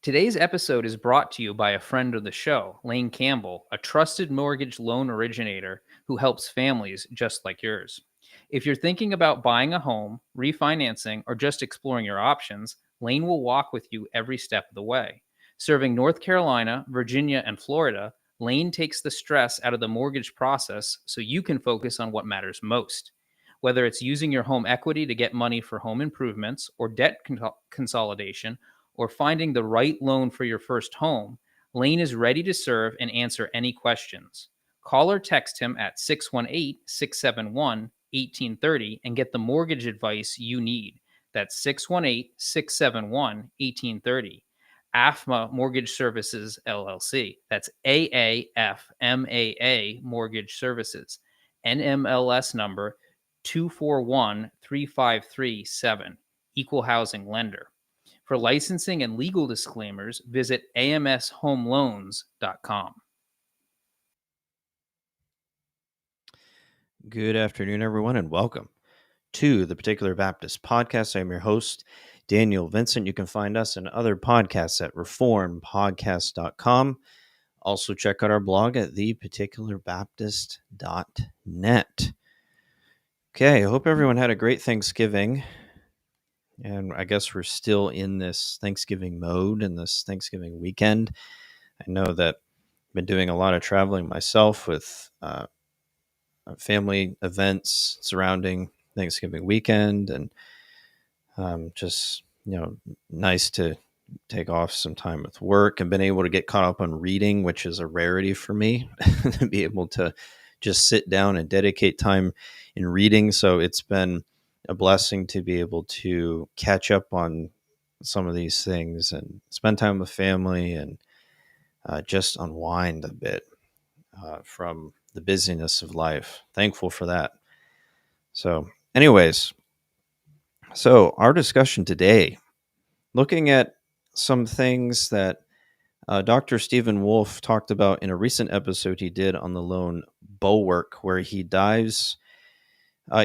Today's episode is brought to you by a friend of the show, Lane Campbell, a trusted mortgage loan originator who helps families just like yours. If you're thinking about buying a home, refinancing, or just exploring your options, Lane will walk with you every step of the way. Serving North Carolina, Virginia, and Florida, Lane takes the stress out of the mortgage process so you can focus on what matters most. Whether it's using your home equity to get money for home improvements or debt consolidation, or finding the right loan for your first home, Lane is ready to serve and answer any questions. Call or text him at 618 671 1830 and get the mortgage advice you need. That's 618 671 1830. AFMA Mortgage Services LLC. That's AAFMAA Mortgage Services. NMLS number 24135337. Equal housing lender. For licensing and legal disclaimers, visit amshomeloans.com. Good afternoon, everyone, and welcome to the Particular Baptist Podcast. I'm your host, Daniel Vincent. You can find us and other podcasts at reformpodcast.com. Also, check out our blog at theparticularbaptist.net. Okay, I hope everyone had a great Thanksgiving. And I guess we're still in this Thanksgiving mode and this Thanksgiving weekend. I know that I've been doing a lot of traveling myself with family events surrounding Thanksgiving weekend, and just, nice to take off some time with work and been able to get caught up on reading, which is a rarity for me to be able to just sit down and dedicate time in reading. So it's been a blessing to be able to catch up on some of these things and spend time with family and just unwind a bit from the busyness of life. Thankful for that. So anyways, our discussion today, looking at some things that Dr. Stephen Wolfe talked about in a recent episode he did on the Lone Bulwark, where he dives,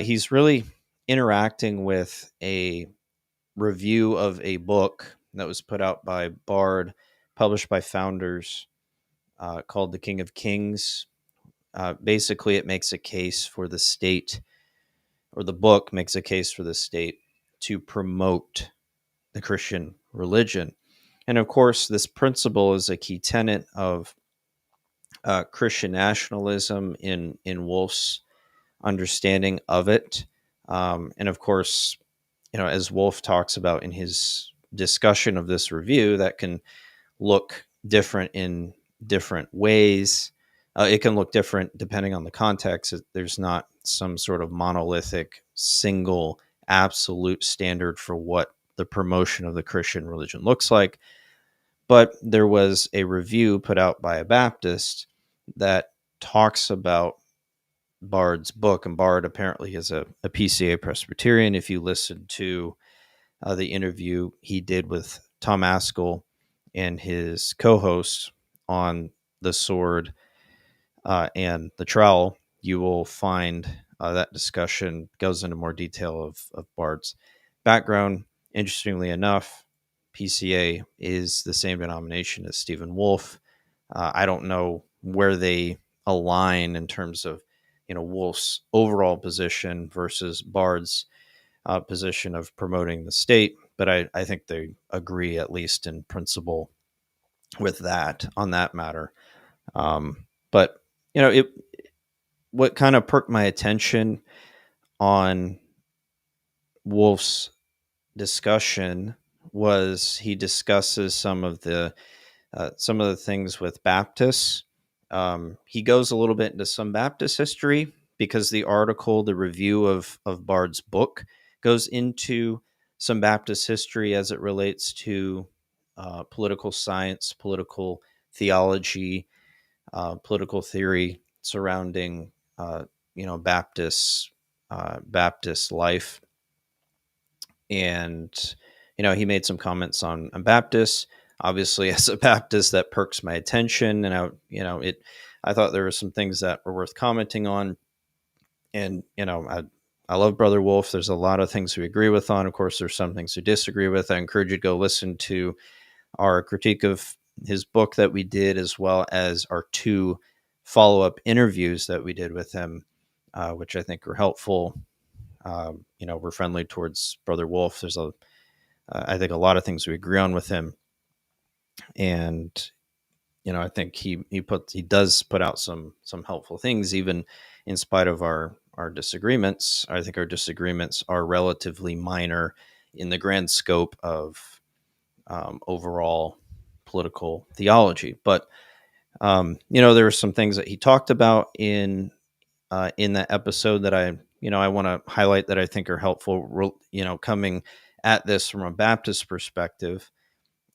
he's really interacting with a review of a book that was put out by Bard, published by Founders, called The King of Kings. Basically, it makes a case for the state, or the book makes a case for the state to promote the Christian religion. And of course, this principle is a key tenet of Christian nationalism in Wolfe's understanding of it. And of course, as Wolfe talks about in his discussion of this review, that can look different in different ways. It can look different depending on the context. There's not some sort of monolithic, single, absolute standard for what the promotion of the Christian religion looks like. But there was a review put out by a Baptist that talks about Bard's book, and Bard apparently is a PCA Presbyterian. If you listen to the interview he did with Tom Askell and his co-host on the sword and the trowel, you will find that discussion goes into more detail of Bard's background. Interestingly enough, PCA is the same denomination as Stephen Wolfe. I don't know where they align in terms of, Wolfe's overall position versus Bard's position of promoting the state, but I think they agree, at least in principle, with that on that matter. But what kind of perked my attention on Wolfe's discussion was he discusses some of the things with Baptists. He goes a little bit into some Baptist history because the review of Bard's book goes into some Baptist history as it relates to political science, political theology, political theory surrounding Baptist life. And he made some comments on Baptists. Obviously, as a Baptist, that perks my attention, and I thought there were some things that were worth commenting on. And I love Brother Wolfe. There's a lot of things we agree with on. Of course, there's some things we disagree with. I encourage you to go listen to our critique of his book that we did, as well as our 2 follow-up interviews that we did with him, which I think were helpful. We're friendly towards Brother Wolfe. There's I think a lot of things we agree on with him, and I think he does put out some helpful things, even in spite of our disagreements. I think our disagreements are relatively minor in the grand scope of overall political theology. But there were some things that he talked about in that episode that I want to highlight that I think are helpful. Coming at this from a Baptist perspective,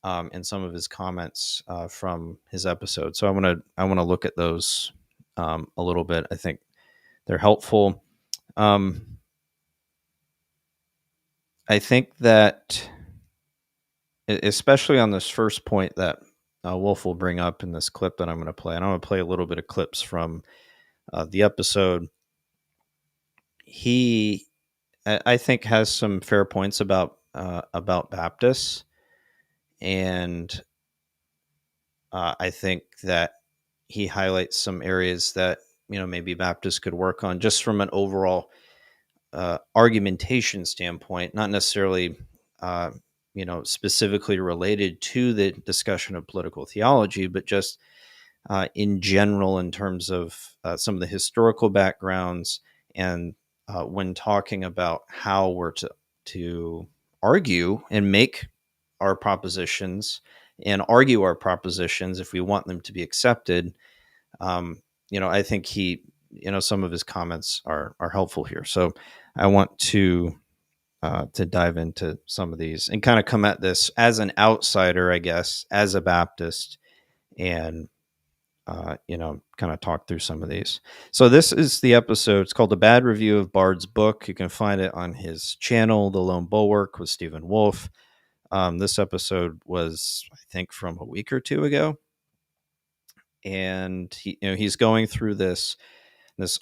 and some of his comments from his episode. So I want to look at those a little bit. I think they're helpful. I think that, especially on this first point that Wolf will bring up in this clip that I'm going to play, and I'm going to play a little bit of clips from the episode. He, I think, has some fair points about Baptists, and I think that he highlights some areas that maybe Baptists could work on, just from an overall argumentation standpoint, not necessarily specifically related to the discussion of political theology, but just in general, in terms of some of the historical backgrounds, and when talking about how we're to argue and make our propositions and argue our propositions if we want them to be accepted. I think some of his comments are helpful here. So I want to dive into some of these and kind of come at this as an outsider, I guess, as a Baptist, and kind of talk through some of these. So this is the episode. It's called "The Bad Review of Bard's Book." You can find it on his channel, The Lone Bulwark, with Stephen Wolfe. This episode was, I think, from a week or 2 ago, and he's going through this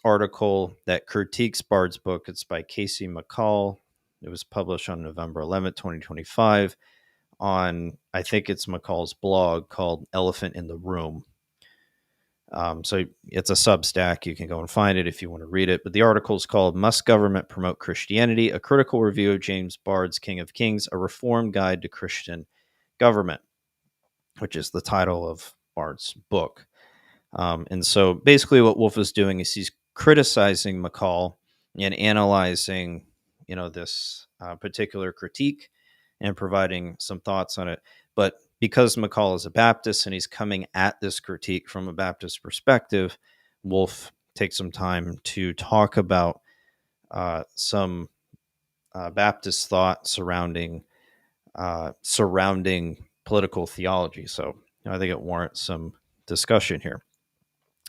article that critiques Bard's book. It's by Casey McCall. It was published on November 11th, 2025, on, I think it's McCall's blog called "Elephant in the Room." So it's a Substack. You can go and find it if you want to read it. But the article is called "Must Government Promote Christianity? A Critical Review of James Bard's King of Kings, a Reformed Guide to Christian Government," which is the title of Bard's book. And so basically what Wolfe is doing is he's criticizing McCall and analyzing, this particular critique and providing some thoughts on it. But because McCall is a Baptist and he's coming at this critique from a Baptist perspective, Wolfe takes some time to talk about some Baptist thought surrounding political theology. So I think it warrants some discussion here.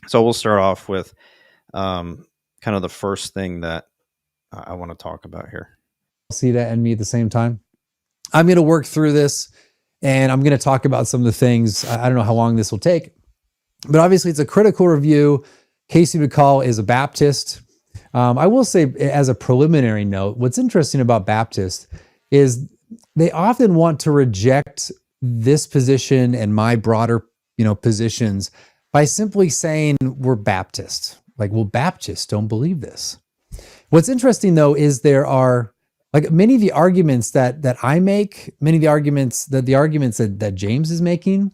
So we'll start off with kind of the first thing that I want to talk about here. See that and me at the same time. I'm going to work through this, and I'm going to talk about some of the things. I don't know how long this will take, but obviously it's a critical review. Casey McCall is a Baptist. I will say, as a preliminary note, what's interesting about Baptists is they often want to reject this position and my broader, positions by simply saying we're Baptist. Like, well, Baptists don't believe this. What's interesting, though, is there are, like, many of the arguments that I make, many of the arguments that James is making,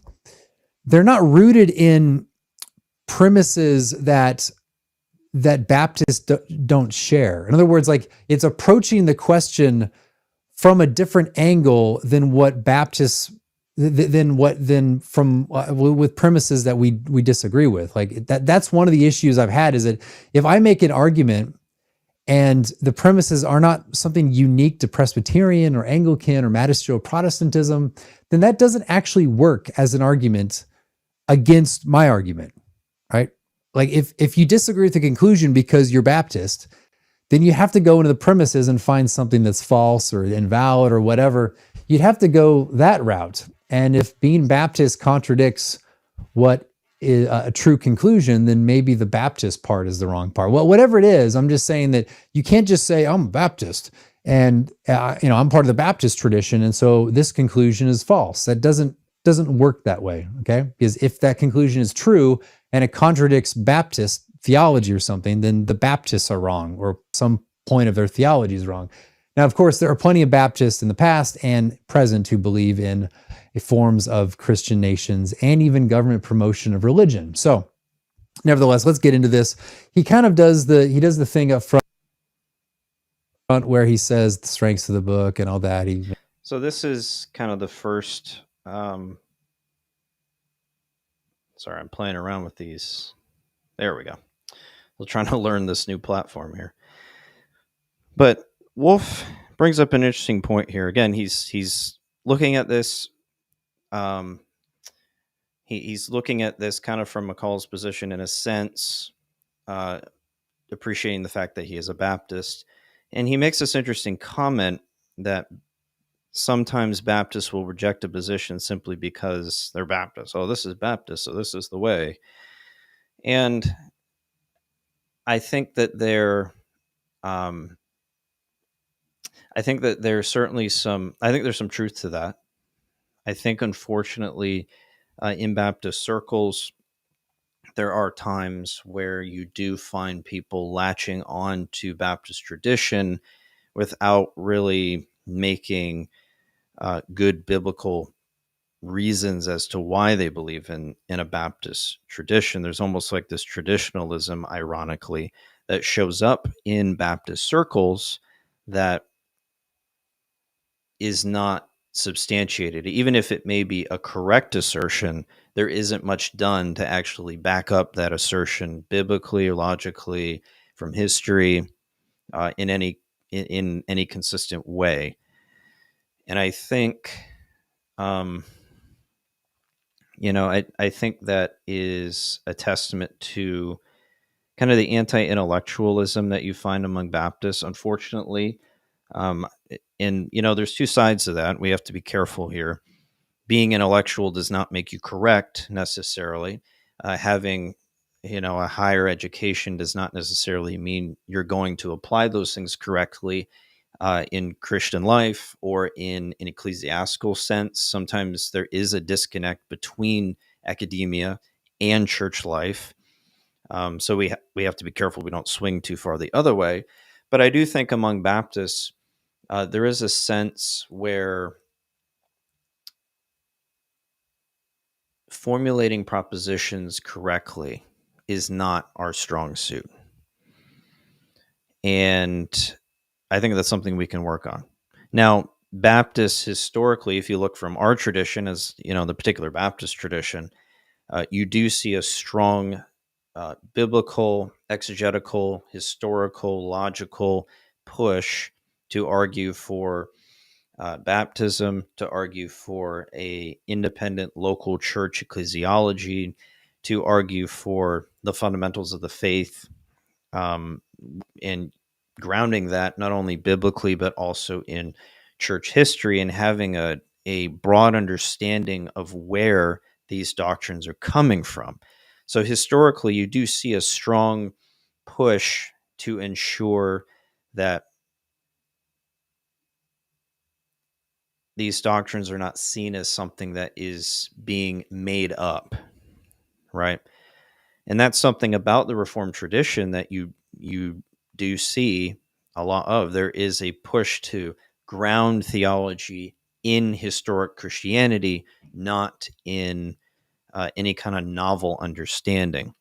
they're not rooted in premises that Baptists don't share. In other words, like, it's approaching the question from a different angle than what Baptists, with premises that we disagree with. Like, that's one of the issues I've had, is that if I make an argument and the premises are not something unique to Presbyterian or Anglican or magisterial Protestantism, then that doesn't actually work as an argument against my argument, right? Like, if you disagree with the conclusion because you're Baptist, then you have to go into the premises and find something that's false or invalid or whatever. You'd have to go that route. And if being Baptist contradicts what is a true conclusion, then maybe the Baptist part is the wrong part. Well, whatever it is, I'm just saying that you can't just say, I'm a Baptist and I'm part of the Baptist tradition, and so this conclusion is false. That doesn't doesn't work that way, okay? Because if that conclusion is true and it contradicts Baptist theology or something, then the Baptists are wrong, or some point of their theology is wrong. Now, of course, there are plenty of Baptists in the past and present who believe in forms of Christian nations and even government promotion of religion. So, nevertheless, let's get into this. He kind of does the thing up front where he says the strengths of the book and all that. So this is kind of the first. Sorry, I'm playing around with these. There we go. We're trying to learn this new platform here. But Wolfe brings up an interesting point here. Again, he's looking at this. He's looking at this kind of from McCall's position in a sense, appreciating the fact that he is a Baptist. And he makes this interesting comment that sometimes Baptists will reject a position simply because they're Baptist. Oh, this is Baptist, so this is the way. And I think that there's certainly some truth to that. I think, unfortunately, in Baptist circles, there are times where you do find people latching on to Baptist tradition without really making good biblical reasons as to why they believe in a Baptist tradition. There's almost like this traditionalism, ironically, that shows up in Baptist circles that is not substantiated. Even if it may be a correct assertion, there isn't much done to actually back up that assertion biblically or logically from history in any consistent way. And I think, I think that is a testament to kind of the anti-intellectualism that you find among Baptists, unfortunately. And, there's two sides to that. We have to be careful here. Being intellectual does not make you correct necessarily. Having, a higher education does not necessarily mean you're going to apply those things correctly in Christian life or in an ecclesiastical sense. Sometimes there is a disconnect between academia and church life. So we have to be careful we don't swing too far the other way. But I do think among Baptists, there is a sense where formulating propositions correctly is not our strong suit. And I think that's something we can work on. Now, Baptists historically, if you look from our tradition as, the particular Baptist tradition, you do see a strong biblical, exegetical, historical, logical push to argue for baptism, to argue for a independent local church ecclesiology, to argue for the fundamentals of the faith, and grounding that not only biblically but also in church history, and having a broad understanding of where these doctrines are coming from. So historically, you do see a strong push to ensure that these doctrines are not seen as something that is being made up, right? And that's something about the Reformed tradition that you do see a lot of. There is a push to ground theology in historic Christianity, not in any kind of novel understanding.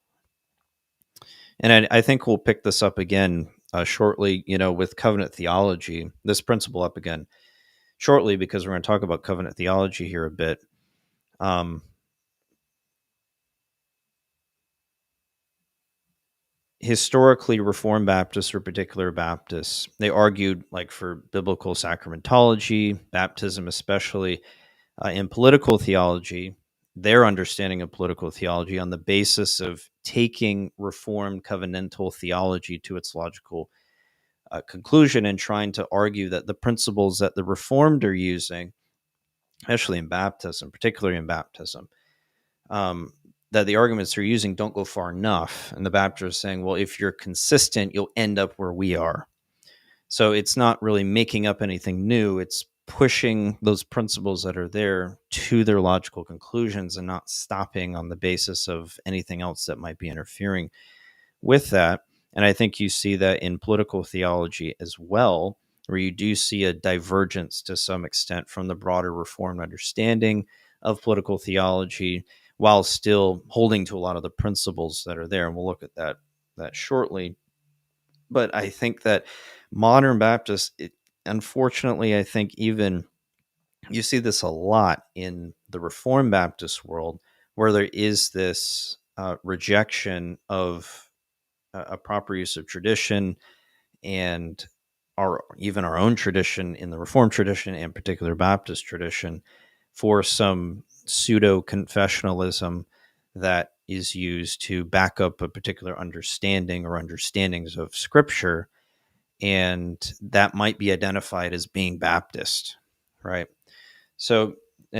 And I think we'll pick this up again shortly, with covenant theology, this principle up again shortly, because we're going to talk about covenant theology here a bit. Historically, Reformed Baptists or particular Baptists, they argued for biblical sacramentology, baptism especially, in political theology, their understanding of political theology on the basis of taking Reformed covenantal theology to its logical conclusion and trying to argue that the principles that the Reformed are using, especially in baptism, particularly in baptism, that the arguments they're using don't go far enough. And the Baptists are saying, well, if you're consistent, you'll end up where we are. So it's not really making up anything new. It's pushing those principles that are there to their logical conclusions and not stopping on the basis of anything else that might be interfering with that. And I think you see that in political theology as well, where you do see a divergence to some extent from the broader Reformed understanding of political theology, while still holding to a lot of the principles that are there. And we'll look at that shortly. But I think that modern Baptists, unfortunately, I think even you see this a lot in the Reformed Baptist world, where there is this rejection of a proper use of tradition, and even our own tradition in the Reformed tradition and particular Baptist tradition, for some pseudo confessionalism that is used to back up a particular understanding or understandings of Scripture, and that might be identified as being Baptist, right? So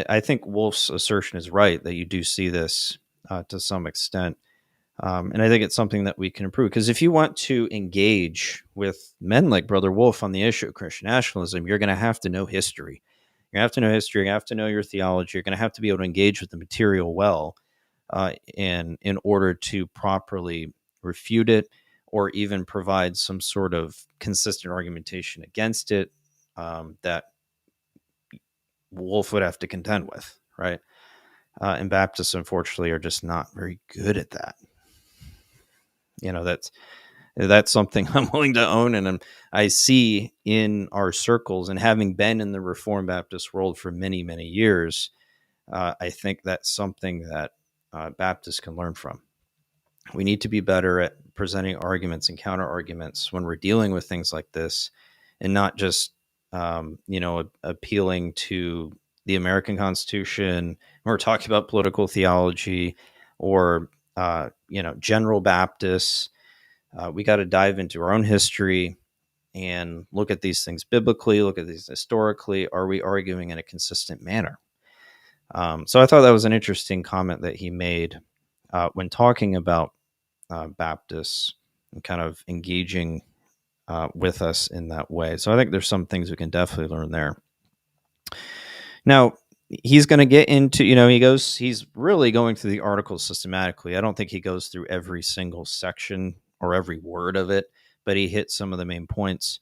I think Wolfe's assertion is right that you do see this to some extent. And I think it's something that we can improve, because if you want to engage with men like Brother Wolfe on the issue of Christian nationalism, you're going to have to know history. You're going to have to know history. You're going to have to know your theology. You're going to have to be able to engage with the material well, and in order to properly refute it, or even provide some sort of consistent argumentation against it, that Wolfe would have to contend with, right? And Baptists, unfortunately, are just not very good at that. That's something I'm willing to own, and I see in our circles, and having been in the Reformed Baptist world for many, many years, I think that's something that Baptists can learn from. We need to be better at presenting arguments and counter arguments when we're dealing with things like this, and not just appealing to the American Constitution, when we're talking about political theology, or general Baptists. We got to dive into our own history and look at these things biblically, look at these historically. Are we arguing in a consistent manner? So I thought that was an interesting comment that he made when talking about Baptists and kind of engaging with us in that way. So I think there's some things we can definitely learn there. Now, he's going to get into, he's really going through the article systematically. I don't think he goes through every single section or every word of it, but he hits some of the main points.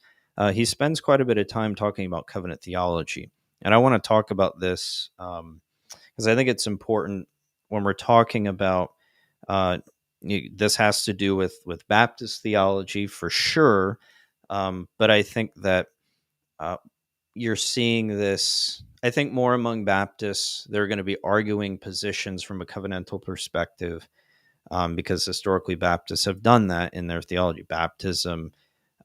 He spends quite a bit of time talking about covenant theology. And I want to talk about this because I think it's important when we're talking about this has to do with Baptist theology for sure. But I think that you're seeing this, I think, more among Baptists. They're going to be arguing positions from a covenantal perspective, because historically Baptists have done that in their theology. Baptism,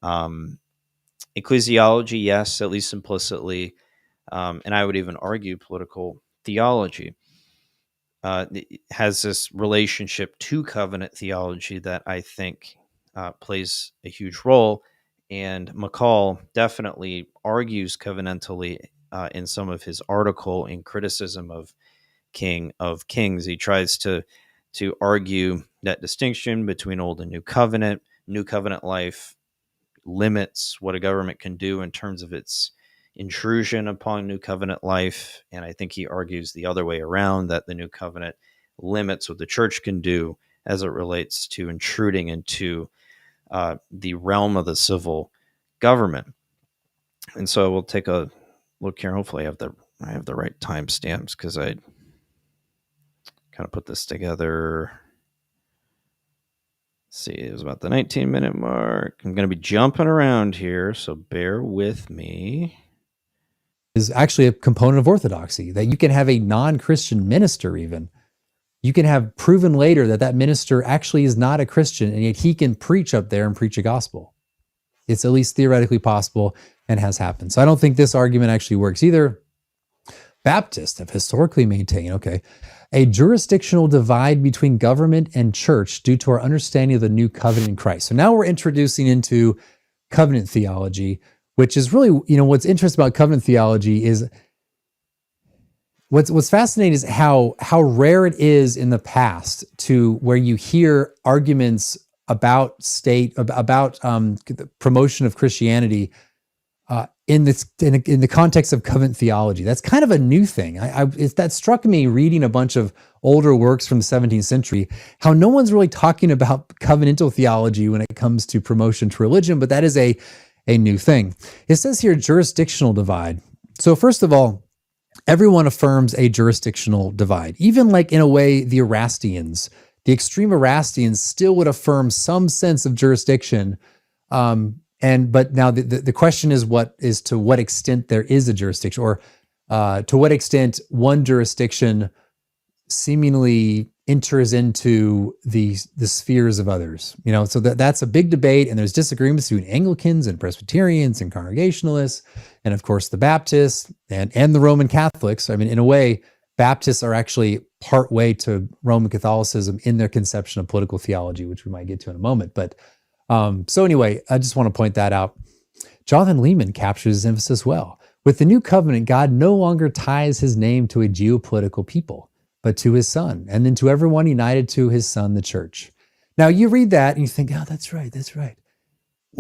ecclesiology, yes, at least implicitly, and I would even argue political theology has this relationship to covenant theology that I think plays a huge role. And McCall definitely argues covenantally in some of his article in criticism of King of Kings. He tries to argue that distinction between Old and New Covenant. New Covenant life limits what a government can do in terms of its intrusion upon New Covenant life. And I think he argues the other way around, that the New Covenant limits what the church can do as it relates to intruding into the realm of the civil government. And so we'll take a look here. Hopefully I have the right timestamps, because I kind of put this together. Let's see, it was about the 19-minute mark. I'm going to be jumping around here, so bear with me. Is actually a component of orthodoxy, that you can have a non-Christian minister even. You can have proven later that minister actually is not a Christian, and yet he can preach up there and preach a gospel. It's at least theoretically possible and has happened. So I don't think this argument actually works either. Baptists have historically maintained, a jurisdictional divide between government and church due to our understanding of the new covenant in Christ. So now we're introducing into covenant theology, which is really, what's interesting about covenant theology is what's fascinating is how rare it is in the past to where you hear arguments about the promotion of Christianity in the context of covenant theology. That's kind of a new thing. That struck me reading a bunch of older works from the 17th century, how no one's really talking about covenantal theology when it comes to promotion to religion, but that is a new thing. It says here jurisdictional divide. So first of all, everyone affirms a jurisdictional divide. Even like in a way, the Erastians, the extreme Erastians still would affirm some sense of jurisdiction. But now the question is to what extent there is a jurisdiction, or to what extent one jurisdiction seemingly enters into the spheres of others. So that's a big debate, and there's disagreements between Anglicans and Presbyterians and Congregationalists, and of course the Baptists and the Roman Catholics. I mean, in a way, Baptists are actually part way to Roman Catholicism in their conception of political theology, which we might get to in a moment. But so anyway, I just want to point that out. Jonathan Leeman captures his emphasis well. With the new covenant, God no longer ties his name to a geopolitical people, but to his son, and then to everyone united to his son, the church. Now you read that and you think, oh, that's right.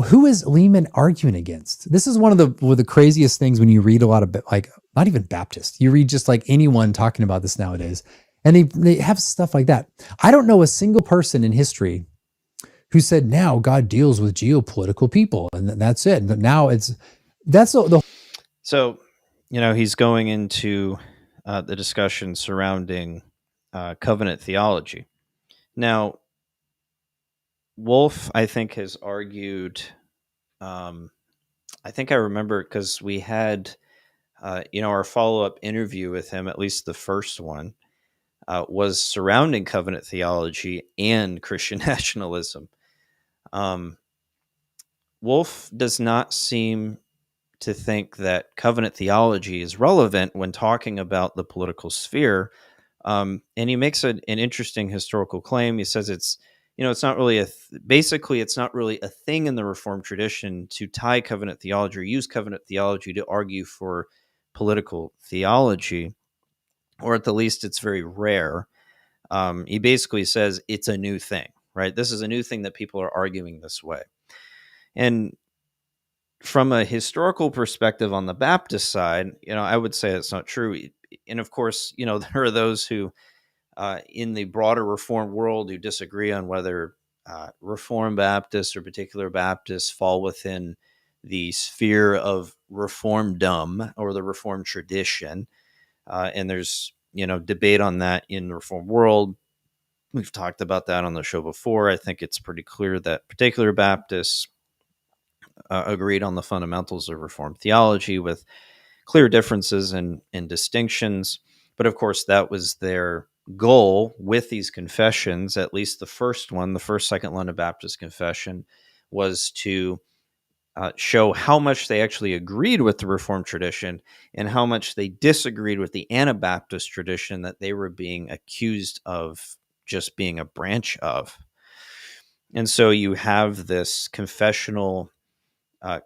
Who is Leeman arguing against? This is one of the craziest things when you read a lot of, like, not even Baptist. You read just like anyone talking about this nowadays, and they have stuff like that. I don't know a single person in history who said, now God deals with geopolitical people, and that's it. But now that's the. So, he's going into the discussion surrounding covenant theology. Now, Wolfe, I think, has argued, I think I remember because we had, our follow-up interview with him, at least the first one, was surrounding covenant theology and Christian nationalism. Wolfe does not seem to think that covenant theology is relevant when talking about the political sphere. And he makes an interesting historical claim. He says it's not really basically it's not really a thing in the Reformed tradition to tie covenant theology or use covenant theology to argue for political theology, or at the least it's very rare. He basically says it's a new thing, right? This is a new thing that people are arguing this way. And from a historical perspective on the Baptist side, I would say it's not true. And of course, there are those who, in the broader Reformed world, who disagree on whether Reformed Baptists or particular Baptists fall within the sphere of Reformdom or the Reformed tradition. And there's, debate on that in the Reformed world. We've talked about that on the show before. I think it's pretty clear that particular Baptists agreed on the fundamentals of Reformed theology with clear differences and distinctions. But of course, that was their goal with these confessions. At least the first one, the first Second London Baptist Confession, was to show how much they actually agreed with the Reformed tradition and how much they disagreed with the Anabaptist tradition that they were being accused of just being a branch of. And so you have this confessional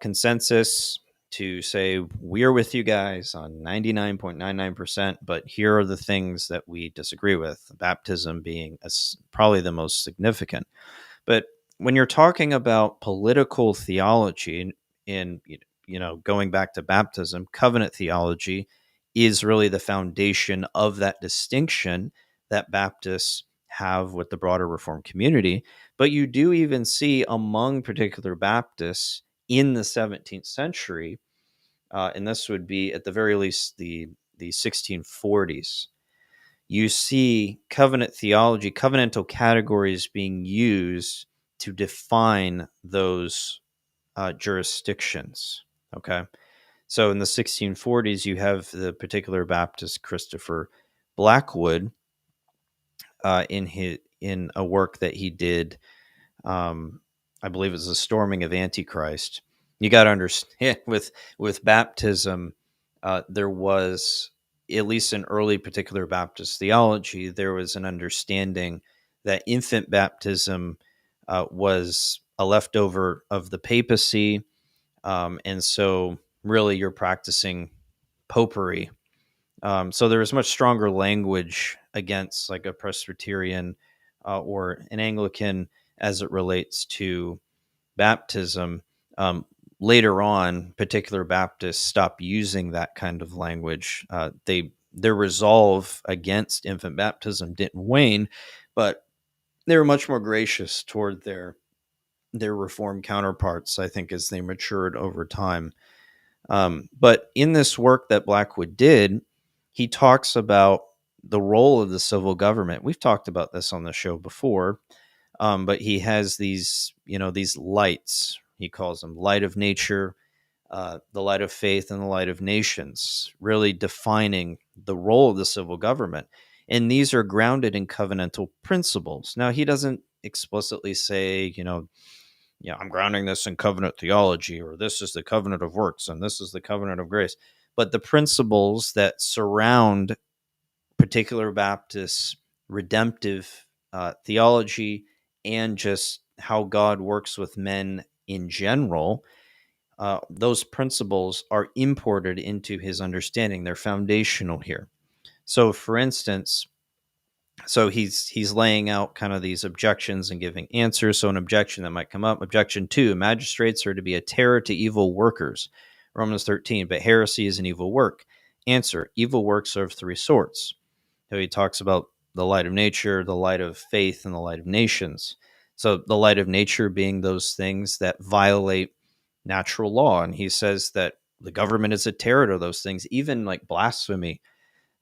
consensus to say, we're with you guys on 99.99%, but here are the things that we disagree with, baptism being probably the most significant. But when you're talking about political theology in going back to baptism, covenant theology is really the foundation of that distinction that Baptists have with the broader Reformed community. But you do even see among particular Baptists in the 17th century, and this would be at the very least the 1640s, you see covenant theology, covenantal categories being used to define those jurisdictions. Okay, so in the 1640s, you have the particular Baptist Christopher Blackwood in a work that he did. I believe it was The Storming of Antichrist. You got to understand with baptism, there was, at least in early particular Baptist theology, there was an understanding that infant baptism was a leftover of the papacy. And so really you're practicing popery. So there was much stronger language against like a Presbyterian or an Anglican as it relates to baptism. later on, particular Baptists stopped using that kind of language. Their resolve against infant baptism didn't wane, but they were much more gracious toward their Reformed counterparts, I think, as they matured over time. But in this work that Blackwood did, he talks about the role of the civil government. We've talked about this on the show before, but he has these lights. He calls them light of nature, the light of faith, and the light of nations, really defining the role of the civil government. And these are grounded in covenantal principles. Now, he doesn't explicitly say, I'm grounding this in covenant theology, or this is the covenant of works, and this is the covenant of grace. But the principles that surround particular Baptist redemptive theology and just how God works with men in general, those principles are imported into his understanding. They're foundational here. So, for instance, he's laying out kind of these objections and giving answers. So an objection that might come up: objection 2, magistrates are to be a terror to evil workers. Romans 13, but heresy is an evil work. Answer: evil works are of 3 sorts. So he talks about the light of nature, the light of faith, and the light of nations. So the light of nature being those things that violate natural law. And he says that the government is a terror to those things, even like blasphemy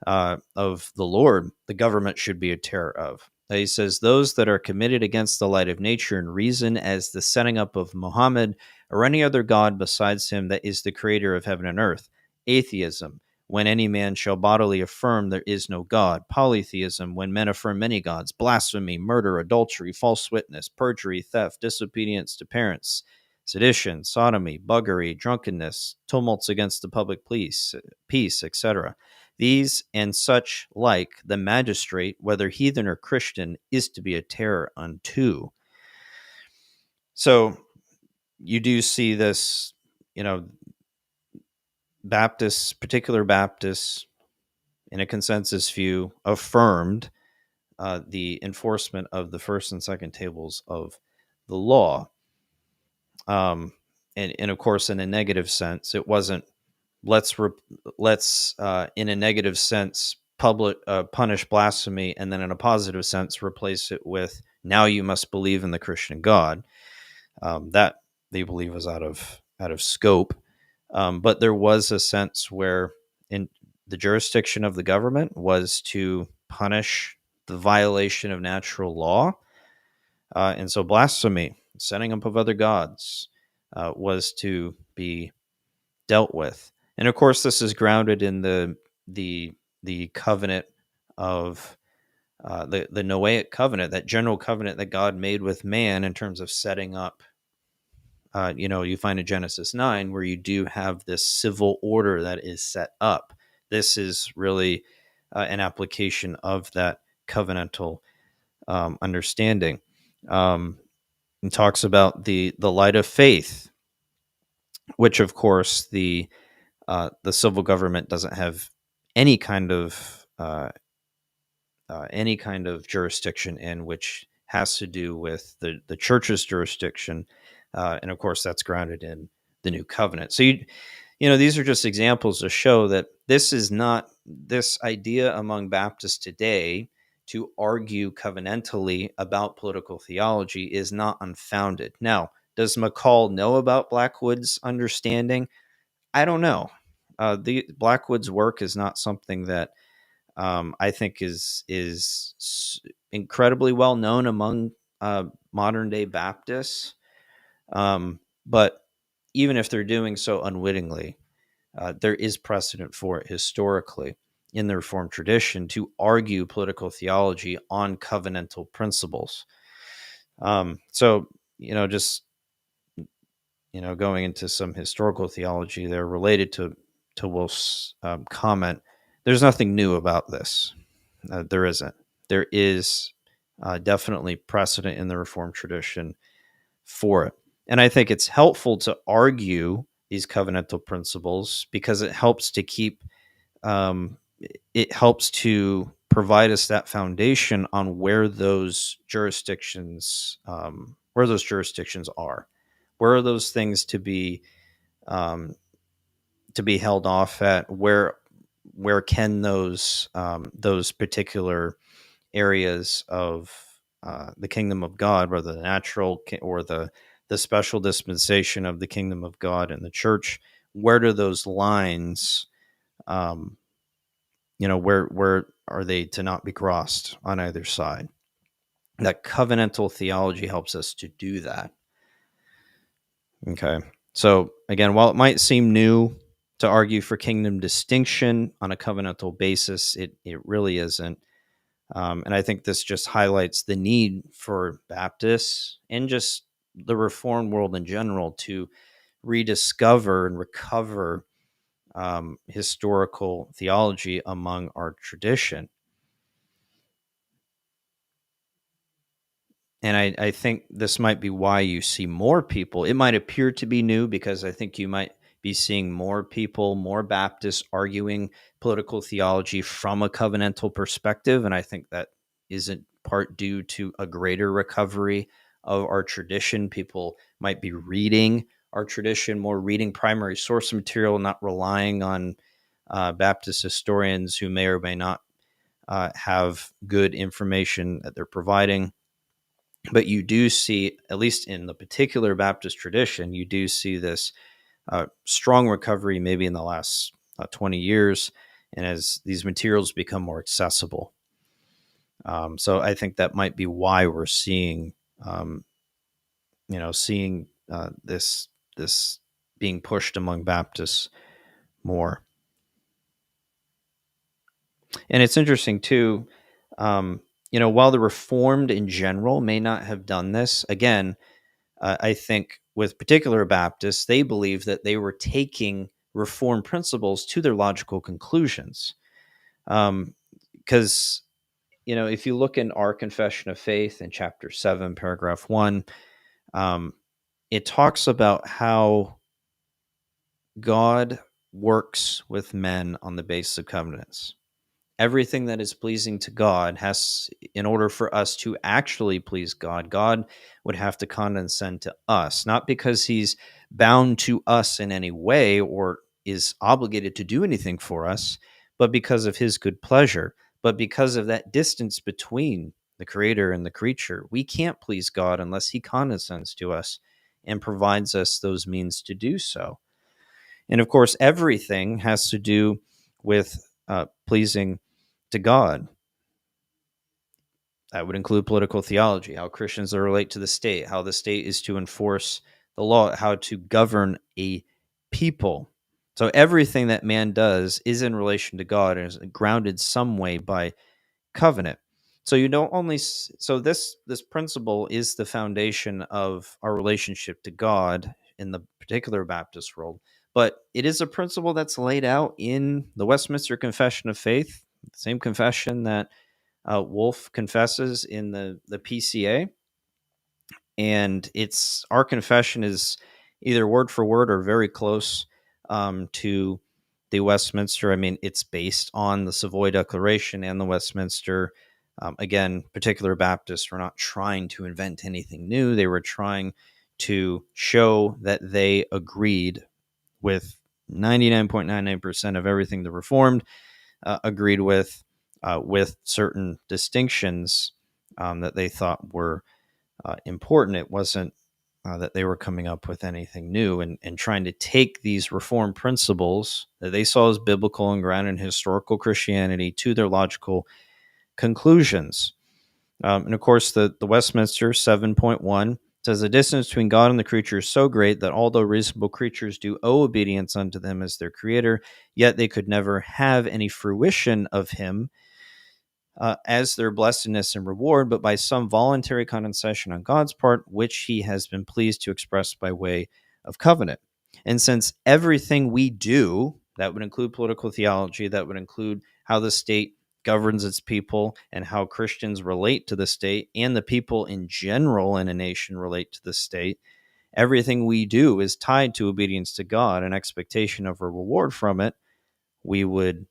of the Lord, the government should be a terror of. He says, those that are committed against the light of nature and reason, as the setting up of Muhammad or any other god besides him that is the creator of heaven and earth. Atheism, when any man shall bodily affirm there is no God. Polytheism, when men affirm many gods. Blasphemy, murder, adultery, false witness, perjury, theft, disobedience to parents, sedition, sodomy, buggery, drunkenness, tumults against the public peace, etc. These and such like the magistrate, whether heathen or Christian, is to be a terror unto. So you do see this, Baptists, particular Baptists, in a consensus view, affirmed the enforcement of the first and second tables of the law. And of course, in a negative sense, it wasn't let's in a negative sense punish blasphemy, and then in a positive sense replace it with now you must believe in the Christian God. That they believe was out of scope. But there was a sense where in the jurisdiction of the government was to punish the violation of natural law. And so blasphemy, setting up of other gods, was to be dealt with. And of course, this is grounded in the covenant of the Noahic covenant, that general covenant that God made with man in terms of setting up. You find in Genesis 9 where you do have this civil order that is set up. This is really an application of that covenantal understanding. And talks about the light of faith, which of course the civil government doesn't have any kind of jurisdiction in, which has to do with the church's jurisdiction, and of course that's grounded in the new covenant. So these are just examples to show that this is not this idea among Baptists today to argue covenantally about political theology is not unfounded. Now, does McCall know about Blackwood's understanding? I don't know. The Blackwood's work is not something that I think is incredibly well known among modern day Baptists. But even if they're doing so unwittingly, there is precedent for it historically in the Reformed tradition to argue political theology on covenantal principles. So, going into some historical theology there related to Wolfe's comment, there's nothing new about this. There isn't. There is definitely precedent in the Reformed tradition for it. And I think it's helpful to argue these covenantal principles because it helps to provide us that foundation on where those jurisdictions are. Where are those things to be to be held off at. Where can those particular areas of the kingdom of God, whether the natural or the special dispensation of the kingdom of God and the church, where do those lines, where are they to not be crossed on either side? That covenantal theology helps us to do that. Okay. So again, while it might seem new to argue for kingdom distinction on a covenantal basis, it really isn't. And I think this just highlights the need for Baptists and just the Reformed world in general to rediscover and recover historical theology among our tradition. And I think this might be why you see more people. It might appear to be new because I think you might be seeing more people, more Baptists arguing political theology from a covenantal perspective. And I think that isn't part due to a greater recovery of our tradition. People might be reading our tradition more, reading primary source material, not relying on Baptist historians who may or may not have good information that they're providing. But you do see, at least in the particular Baptist tradition, you do see this strong recovery maybe in the last 20 years, and as these materials become more accessible. So I think that might be why we're seeing, this being pushed among Baptists more. And it's interesting too, while the Reformed in general may not have done this, again, I think with particular Baptists, they believe that they were taking Reformed principles to their logical conclusions. Because, if you look in our Confession of Faith in chapter 7, paragraph 1, it talks about how God works with men on the basis of covenants. Everything that is pleasing to God has, in order for us to actually please God, God would have to condescend to us, not because he's bound to us in any way or is obligated to do anything for us, but because of his good pleasure. But because of that distance between the creator and the creature, we can't please God unless he condescends to us and provides us those means to do so. And of course, everything has to do with pleasing to God. That would include political theology, how Christians relate to the state, how the state is to enforce the law, how to govern a people. So everything that man does is in relation to God and is grounded some way by covenant. So you don't only this principle is the foundation of our relationship to God in the particular Baptist world, but it is a principle that's laid out in the Westminster Confession of Faith, the same confession that Wolfe confesses in the PCA, and our confession is either word for word or very close to the Westminster. I mean, it's based on the Savoy Declaration and the Westminster. Again, particular Baptists were not trying to invent anything new. They were trying to show that they agreed with 99.99% of everything the Reformed agreed with certain distinctions that they thought were important. It wasn't that they were coming up with anything new and trying to take these Reformed principles that they saw as biblical and grounded in historical Christianity to their logical conclusions. And of course, the Westminster 7.1 says the distance between God and the creature is so great that although reasonable creatures do owe obedience unto them as their creator, yet they could never have any fruition of him as their blessedness and reward, but by some voluntary condescension on God's part, which he has been pleased to express by way of covenant. And since everything we do, that would include political theology, that would include how the state governs its people and how Christians relate to the state and the people in general in a nation relate to the state, everything we do is tied to obedience to God and expectation of a reward from it. We would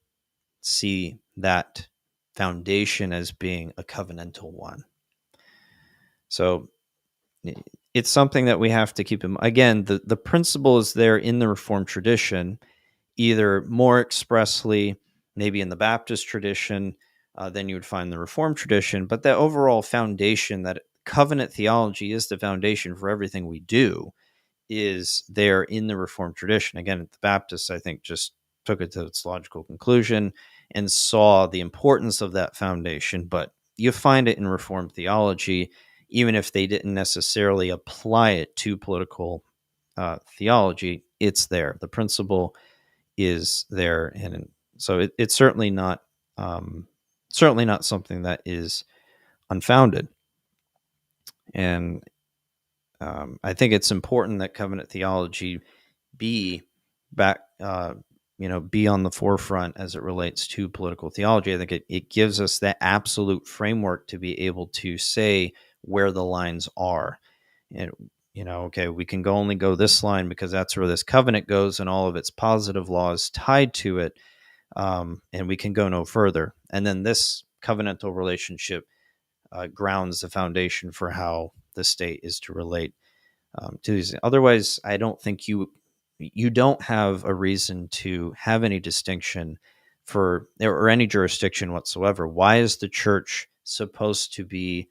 see that foundation as being a covenantal one. So it's something that we have to keep in mind. Again, the principle is there in the Reformed tradition, either more expressly, maybe in the Baptist tradition, than you would find in the Reformed tradition. But that overall foundation, that covenant theology is the foundation for everything we do, is there in the Reformed tradition. Again, the Baptists, I think, just took it to its logical conclusion and saw the importance of that foundation. But you find it in Reformed theology, even if they didn't necessarily apply it to political theology. It's there. The principle is there, and so it's certainly not something that is unfounded. And I think it's important that covenant theology be back, be on the forefront as it relates to political theology. I think it gives us that absolute framework to be able to say where the lines are. And, okay, we can only go this line because that's where this covenant goes and all of its positive laws tied to it. And we can go no further. And then this covenantal relationship grounds the foundation for how the state is to relate to these. Otherwise, I don't think you don't have a reason to have any distinction or any jurisdiction whatsoever. Why is the church supposed to be,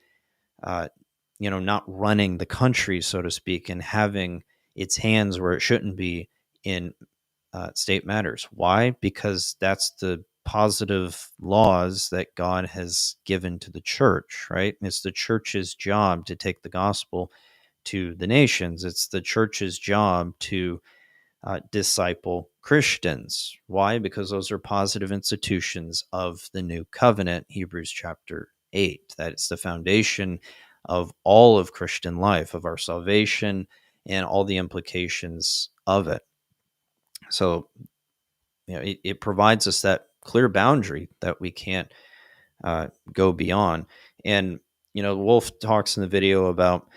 not running the country, so to speak, and having its hands where it shouldn't be in state matters? Why? Because that's the positive laws that God has given to the church, right? It's the church's job to take the gospel to the nations. It's the church's job to disciple Christians. Why? Because those are positive institutions of the new covenant, Hebrews chapter 8. That it's the foundation of all of Christian life, of our salvation, and all the implications of it. So, it provides us that clear boundary that we can't go beyond. And, Wolfe talks in the video about,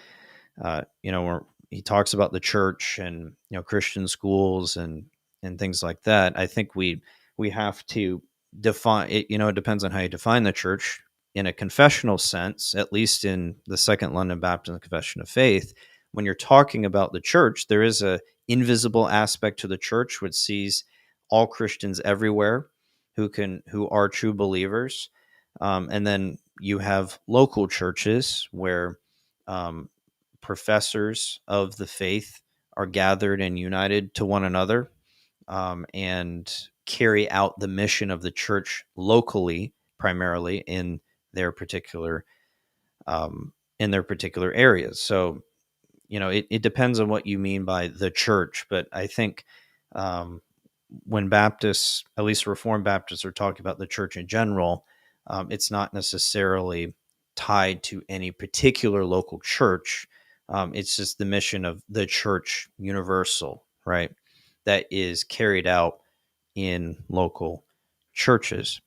where he talks about the church and, Christian schools and things like that. I think we have to define it. It depends on how you define the church. In a confessional sense, at least in the Second London Baptist Confession of Faith, when you're talking about the church, there is a invisible aspect to the church which sees all Christians everywhere who are true believers. And then you have local churches where professors of the faith are gathered and united to one another and carry out the mission of the church locally, primarily in their particular areas. So, it depends on what you mean by the church, but I think when Baptists, at least Reformed Baptists, are talking about the church in general, it's not necessarily tied to any particular local church. It's just the mission of the church universal, right? That is carried out in local churches.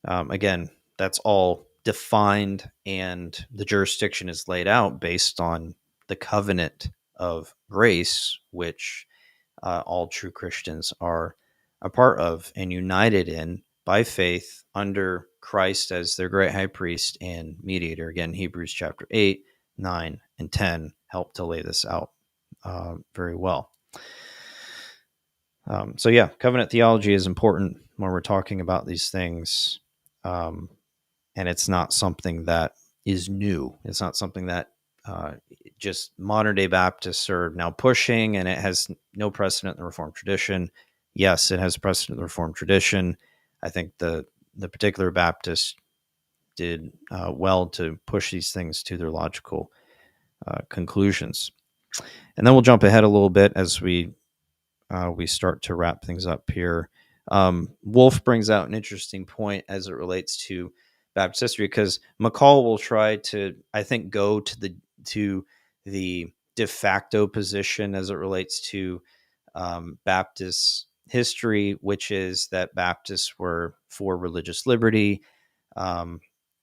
Again, that's all defined, and the jurisdiction is laid out based on the covenant of grace, which all true Christians are a part of and united in by faith under Christ as their great high priest and mediator. Again, Hebrews chapter 8, 9, and 10 help to lay this out very well. So yeah, covenant theology is important when we're talking about these things. And it's not something that is new. It's not something that just modern day Baptists are now pushing, and it has no precedent in the Reformed tradition. Yes, it has precedent in the Reformed tradition. I think the particular Baptists did well to push these things to their logical conclusions. And then we'll jump ahead a little bit as we start to wrap things up here. Wolfe brings out an interesting point as it relates to Baptist history, because McCall will try to, I think, go to the de facto position as it relates to Baptist history, which is that Baptists were for religious liberty,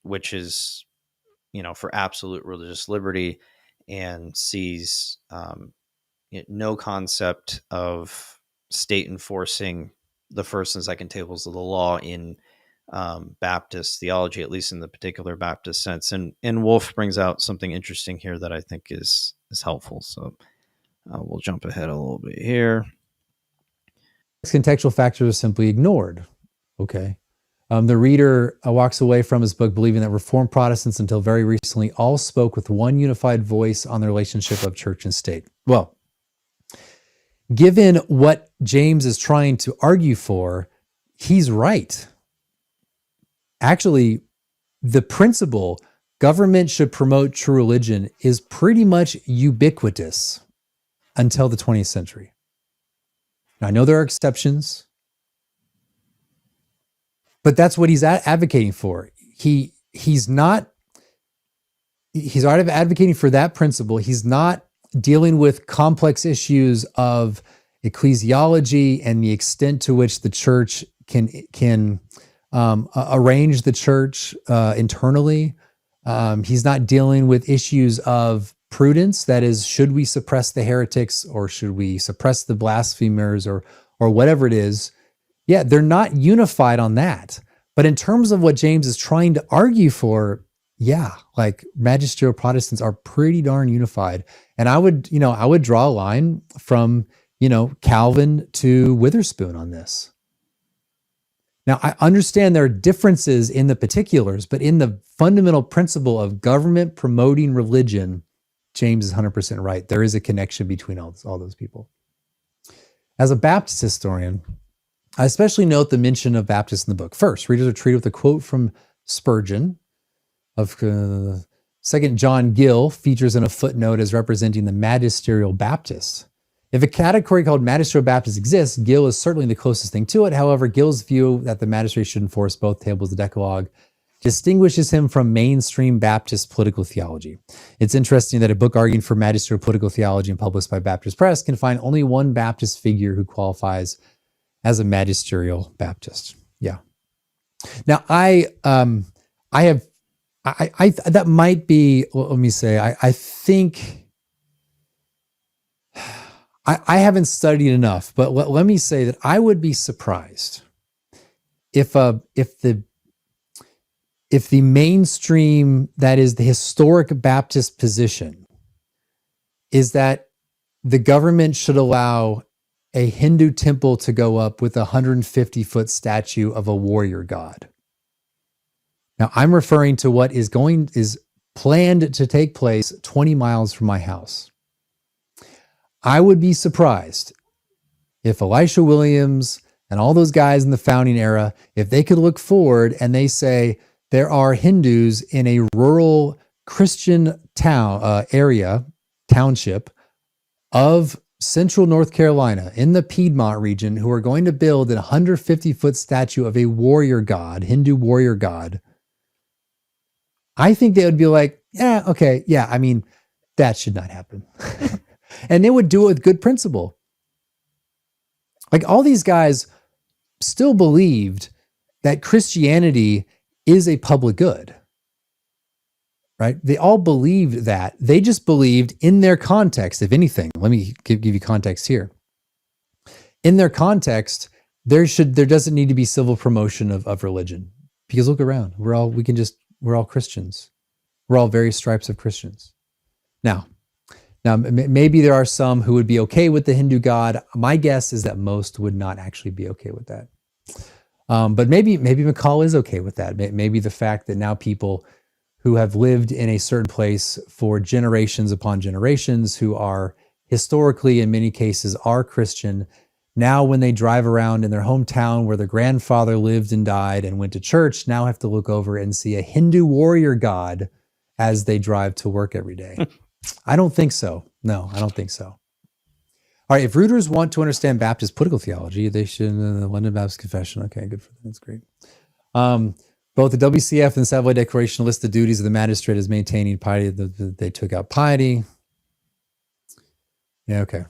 which is, for absolute religious liberty, and sees no concept of state enforcing the first and second tables of the law in Baptist theology, at least in the particular Baptist sense. And Wolfe brings out something interesting here that I think is helpful. So we'll jump ahead a little bit here. Contextual factors are simply ignored. Okay. The reader walks away from his book believing that Reformed Protestants until very recently all spoke with one unified voice on the relationship of church and state. Well, given what James is trying to argue for, he's right. Actually, the principle government should promote true religion is pretty much ubiquitous until the 20th century. Now, I know there are exceptions, but that's what he's advocating for. He's not advocating for that principle. He's not dealing with complex issues of ecclesiology and the extent to which the church can arrange the church internally. He's not dealing with issues of prudence. That is, should we suppress the heretics or should we suppress the blasphemers or whatever it is? Yeah, they're not unified on that. But in terms of what James is trying to argue for, yeah, like magisterial Protestants are pretty darn unified. And I would draw a line from, Calvin to Witherspoon on this. Now, I understand there are differences in the particulars, but in the fundamental principle of government promoting religion, James is 100% right. There is a connection between all those people. As a Baptist historian, I especially note the mention of Baptists in the book. First, readers are treated with a quote from Spurgeon of 2 John Gill features in a footnote as representing the magisterial Baptists. If a category called magisterial Baptist exists, Gill is certainly the closest thing to it. However, Gill's view that the magistrate should enforce both tables of the Decalogue distinguishes him from mainstream Baptist political theology. It's interesting that a book arguing for magisterial political theology and published by Baptist Press can find only one Baptist figure who qualifies as a magisterial Baptist. Yeah. Now, that might be, well, let me say, I think, I haven't studied enough, but let me say that I would be surprised if the mainstream, that is the historic Baptist position, is that the government should allow a Hindu temple to go up with a 150-foot statue of a warrior god. Now, I'm referring to what is planned to take place 20 miles from my house. I would be surprised if Elisha Williams and all those guys in the founding era, if they could look forward and they say there are Hindus in a rural Christian township of central North Carolina in the Piedmont region who are going to build a 150-foot statue of a warrior god, Hindu warrior god. I think they would be like, yeah, okay, yeah, I mean, that should not happen. And they would do it with good principle. Like, all these guys still believed that Christianity is a public good, right? They all believed that. They just believed in their context, if anything. Let me give you context here. In their context, there doesn't need to be civil promotion of religion. Because look around, we're all Christians. We're all various stripes of Christians. Now, maybe there are some who would be okay with the Hindu god. My guess is that most would not actually be okay with that. But maybe McCall is okay with that. Maybe the fact that now people who have lived in a certain place for generations upon generations, who are historically, in many cases, are Christian, now when they drive around in their hometown where their grandfather lived and died and went to church, now have to look over and see a Hindu warrior god as they drive to work every day. I don't think so. No, I don't think so. All right, if readers want to understand Baptist political theology, they should the London Baptist Confession. Okay, good for them. That's great. Both the WCF and the Savoy Declaration list the duties of the magistrate as maintaining piety. They took out piety. Yeah, okay.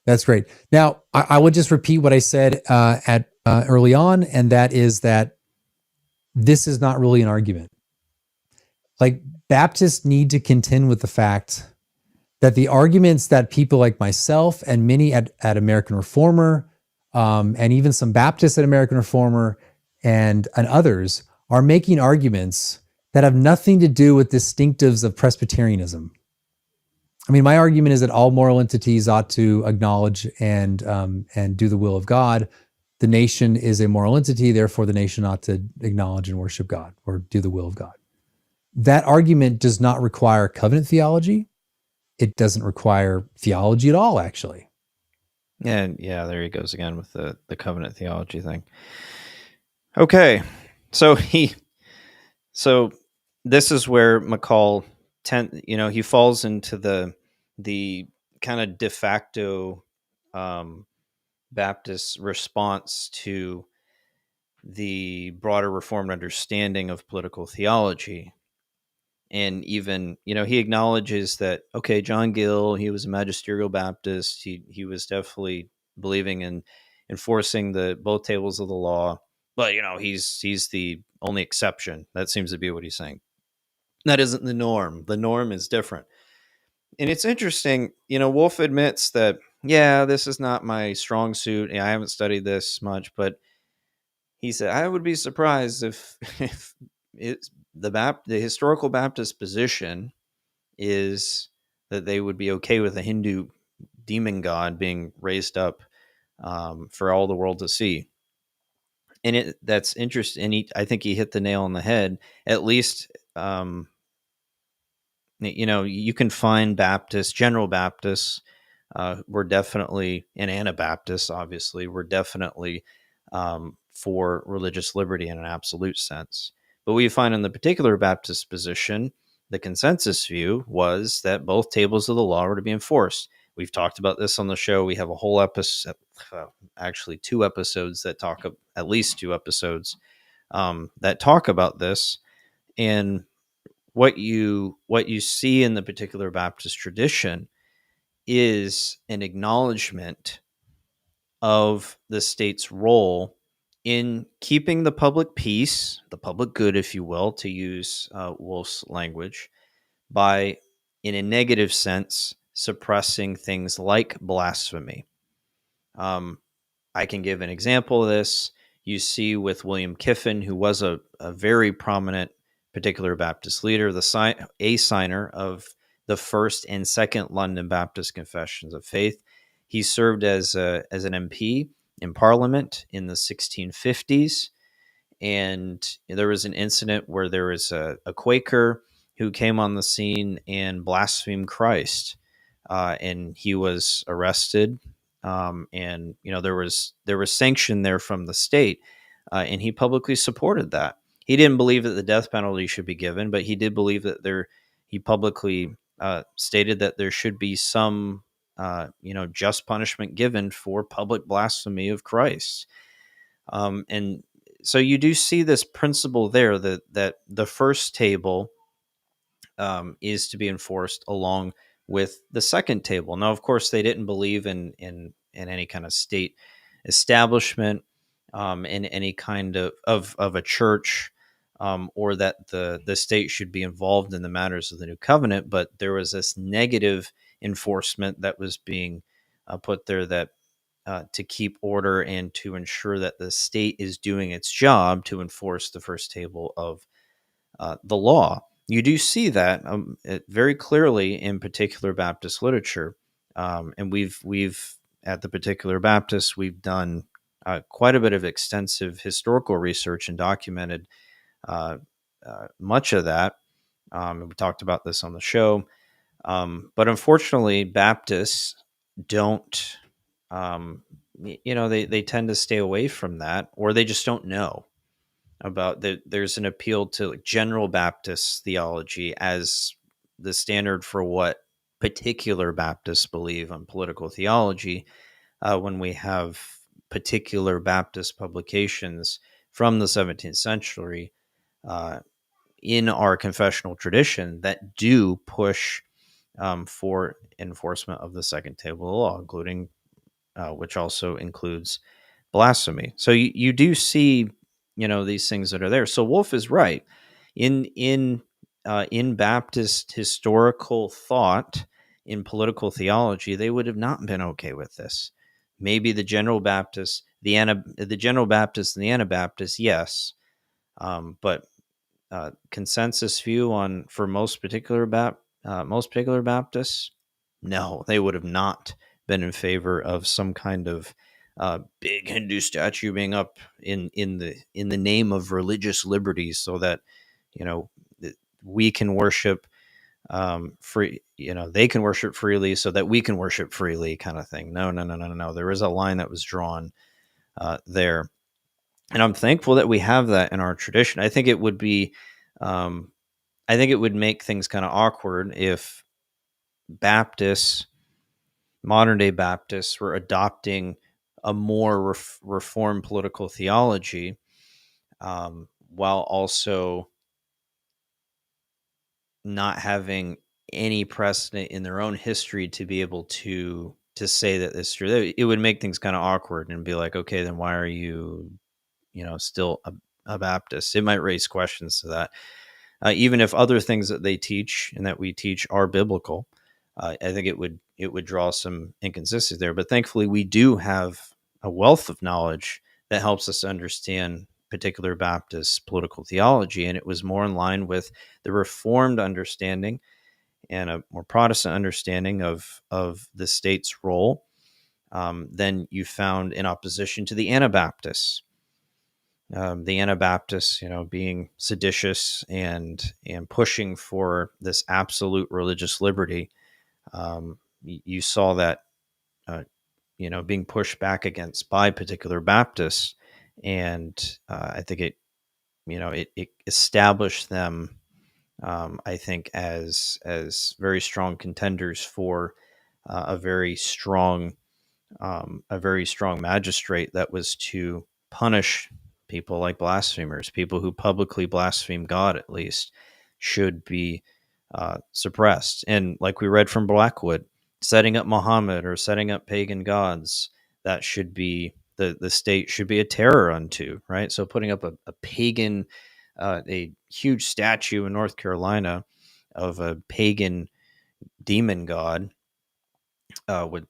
That's great. Now, I would just repeat what I said early on, and that is that this is not really an argument. Like, Baptists need to contend with the fact that the arguments that people like myself and many at American Reformer, and even some Baptists at American Reformer and others are making arguments that have nothing to do with distinctives of Presbyterianism. I mean, my argument is that all moral entities ought to acknowledge and do the will of God. The nation is a moral entity, therefore the nation ought to acknowledge and worship God or do the will of God. That argument does not require covenant theology. It doesn't require theology at all, actually. And yeah, there he goes again with the covenant theology thing. Okay, so this is where McCall he falls into the kind of de facto Baptist response to the broader Reformed understanding of political theology. And even, he acknowledges that, okay, John Gill, he was a magisterial Baptist. He was definitely believing in enforcing both tables of the law. But, he's the only exception. That seems to be what he's saying. That isn't the norm. The norm is different. And it's interesting, Wolfe admits that, yeah, this is not my strong suit. I haven't studied this much, but he said, I would be surprised if the historical Baptist position is that they would be okay with a Hindu demon god being raised up for all the world to see. And that's interesting. And I think he hit the nail on the head. At least, you can find Baptists, General Baptists, we're definitely, and Anabaptists, obviously, we're definitely for religious liberty in an absolute sense. But we find in the particular Baptist position, the consensus view was that both tables of the law were to be enforced. We've talked about this on the show. We have a whole episode, actually 2 episodes that talk, at least 2 episodes that talk about this. And what you see in the particular Baptist tradition is an acknowledgement of the state's role in keeping the public peace, the public good, if you will, to use Wolfe's language, by, in a negative sense, suppressing things like blasphemy. I can give an example of this. You see with William Kiffin, who was a very prominent particular Baptist leader, a signer of the first and second London Baptist Confessions of Faith. He served as an MP in Parliament in the 1650s, and there was an incident where there was a Quaker who came on the scene and blasphemed Christ, and he was arrested. And there was sanction there from the state, and he publicly supported that. He didn't believe that the death penalty should be given, but he did believe that he publicly stated that there should be some just punishment given for public blasphemy of Christ. And so you do see this principle there that the first table is to be enforced along with the second table. Now, of course, they didn't believe in any kind of state establishment, in any kind of a church, or that the state should be involved in the matters of the new covenant. But there was this negative enforcement that was being put there that to keep order and to ensure that the state is doing its job to enforce the first table of the law. You do see that very clearly in particular Baptist literature, and we've at the particular Baptist we've done quite a bit of extensive historical research and documented much of that. We talked about this on the show, but unfortunately, Baptists don't. They tend to stay away from that, or they just don't know about there's an appeal to general Baptist theology as the standard for what particular Baptists believe on political theology, when we have particular Baptist publications from the 17th century in our confessional tradition that do push for enforcement of the second table of the law, including which also includes blasphemy. So you do see these things that are there. So Wolfe is right. In Baptist historical thought, in political theology, they would have not been okay with this. Maybe the general Baptist, the general Baptist and the Anabaptist, yes, but consensus view for most particular Baptists, No, they would have not been in favor of some kind of big Hindu statue being up in the name of religious liberty, so that we can worship free. They can worship freely, so that we can worship freely, kind of thing. No, no, no, no, no, no. There is a line that was drawn there, and I'm thankful that we have that in our tradition. I think it would be, I think it would make things kind of awkward if Baptists, modern day Baptists, were adopting a more reformed political theology, while also not having any precedent in their own history to be able to say that this is true. It would make things kind of awkward and be like, okay, then why are you, still a Baptist? It might raise questions to that. Even if other things that they teach and that we teach are biblical, I think it would draw some inconsistencies there. But thankfully, we do have a wealth of knowledge that helps us understand particular Baptist political theology, and it was more in line with the Reformed understanding and a more Protestant understanding of the state's role than you found in opposition to the Anabaptists. The Anabaptists, being seditious and pushing for this absolute religious liberty. You saw that, being pushed back against by particular Baptists, and I think it established them, I think, as very strong contenders for a very strong magistrate that was to punish people like blasphemers. People who publicly blaspheme God, at least, should be suppressed. And like we read from Blackwood, setting up Muhammad or setting up pagan gods, that should be, the state should be a terror unto, right? So putting up a pagan, a huge statue in North Carolina of a pagan demon god would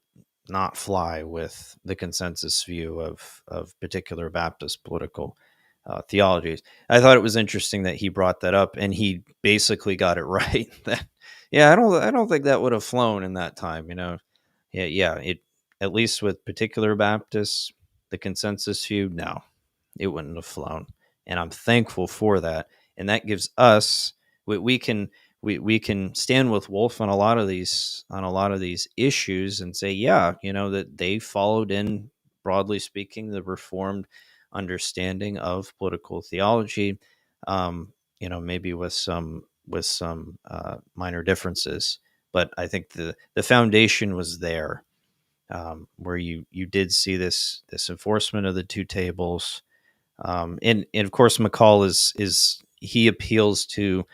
not fly with the consensus view of particular Baptist political theologies. I thought it was interesting that he brought that up, and he basically got it right. That, yeah, I don't think that would have flown in that time. It, at least with particular Baptists, the consensus view, no, it wouldn't have flown, and I'm thankful for that. And that gives us, we can stand with Wolfe on a lot of these issues and say, yeah, that they followed in, broadly speaking, the Reformed understanding of political theology, maybe with some minor differences, but I think the foundation was there, where you did see this enforcement of the two tables, and of course McCall is he appeals to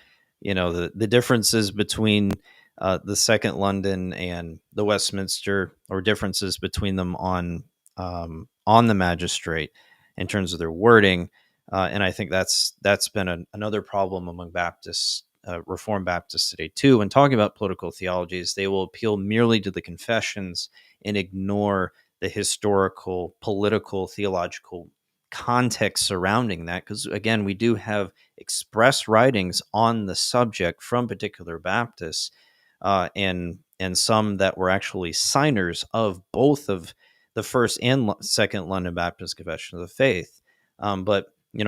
the differences between the Second London and the Westminster, or differences between them on the magistrate in terms of their wording, and I think that's been another problem among Baptists, Reformed Baptists today too. When talking about political theologies, they will appeal merely to the confessions and ignore the historical, political, theological context surrounding that, because again, we do have express writings on the subject from particular Baptists, and some that were actually signers of both of the First and Second London Baptist Confession of the Faith. But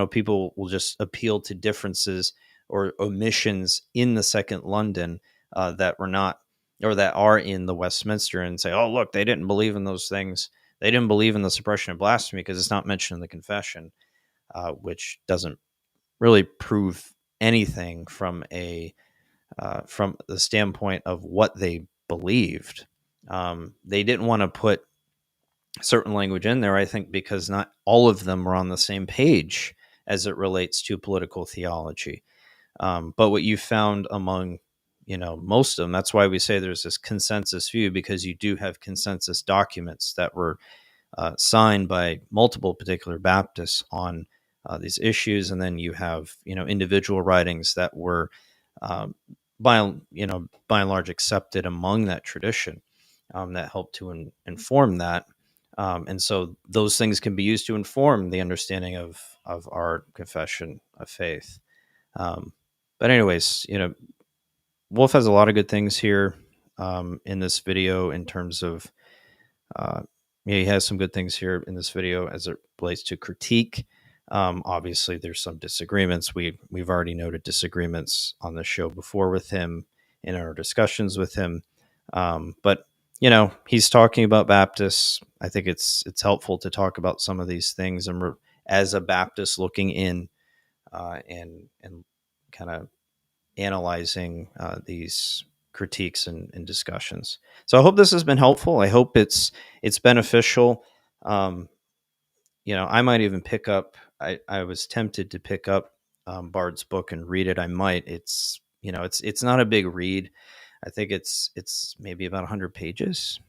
people will just appeal to differences or omissions in the Second London that were not, or that are in the Westminster, and say, oh, look, they didn't believe in those things. They didn't believe in the suppression of blasphemy because it's not mentioned in the confession, which doesn't really prove anything from the standpoint of what they believed. They didn't want to put certain language in there, I think, because not all of them were on the same page as it relates to political theology. But what you found among most of them, that's why we say there's this consensus view, because you do have consensus documents that were signed by multiple particular Baptists on these issues, and then you have individual writings that were by and large accepted among that tradition, that helped to inform that, and so those things can be used to inform the understanding of our confession of faith. But anyways, Wolfe has a lot of good things here. in this video in terms of, he has some good things here in this video as it relates to critique. Obviously, there's some disagreements. We've already noted disagreements on the show before with him in our discussions with him. But he's talking about Baptists. I think it's helpful to talk about some of these things, and as a Baptist looking in and kind of analyzing these critiques and discussions. So I hope this has been helpful. I hope it's beneficial. I might even pick up. I was tempted to pick up Bard's book and read it. I might. It's not a big read. I think it's maybe about 100 pages,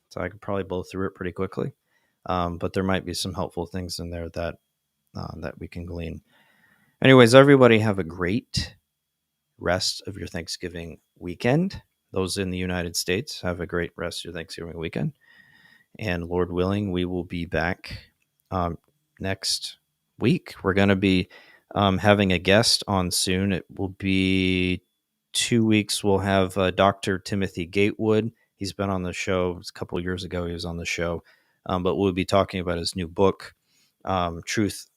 so I could probably blow through it pretty quickly. But there might be some helpful things in there that we can glean. Anyways, everybody have a great rest of your Thanksgiving weekend. Those in the United States, have a great rest of your Thanksgiving weekend. And Lord willing, we will be back next week. We're going to be having a guest on soon. It will be 2 weeks. We'll have Dr. Timothy Gatewood. He's been on the show. A couple of years ago, he was on the show. But we'll be talking about his new book, Truth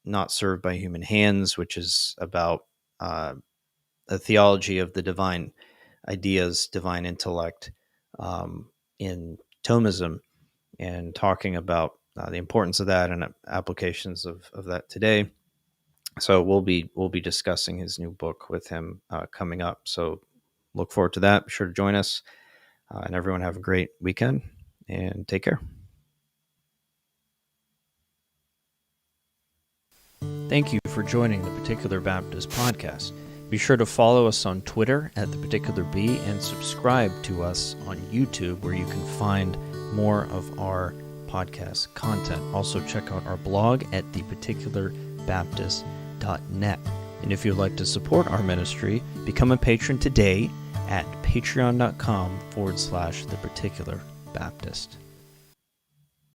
Not Served by Human Hands, which is about a theology of the divine ideas, divine intellect in Thomism, and talking about the importance of that and applications of that today. So we'll be discussing his new book with him coming up. So look forward to that. Be sure to join us, and everyone have a great weekend and take care. Thank you for joining the Particular Baptist Podcast. Be sure to follow us on Twitter at The Particular B and subscribe to us on YouTube, where you can find more of our podcast content. Also check out our blog at theparticularbaptist.net. And if you'd like to support our ministry, become a patron today at patreon.com/theparticularbaptist.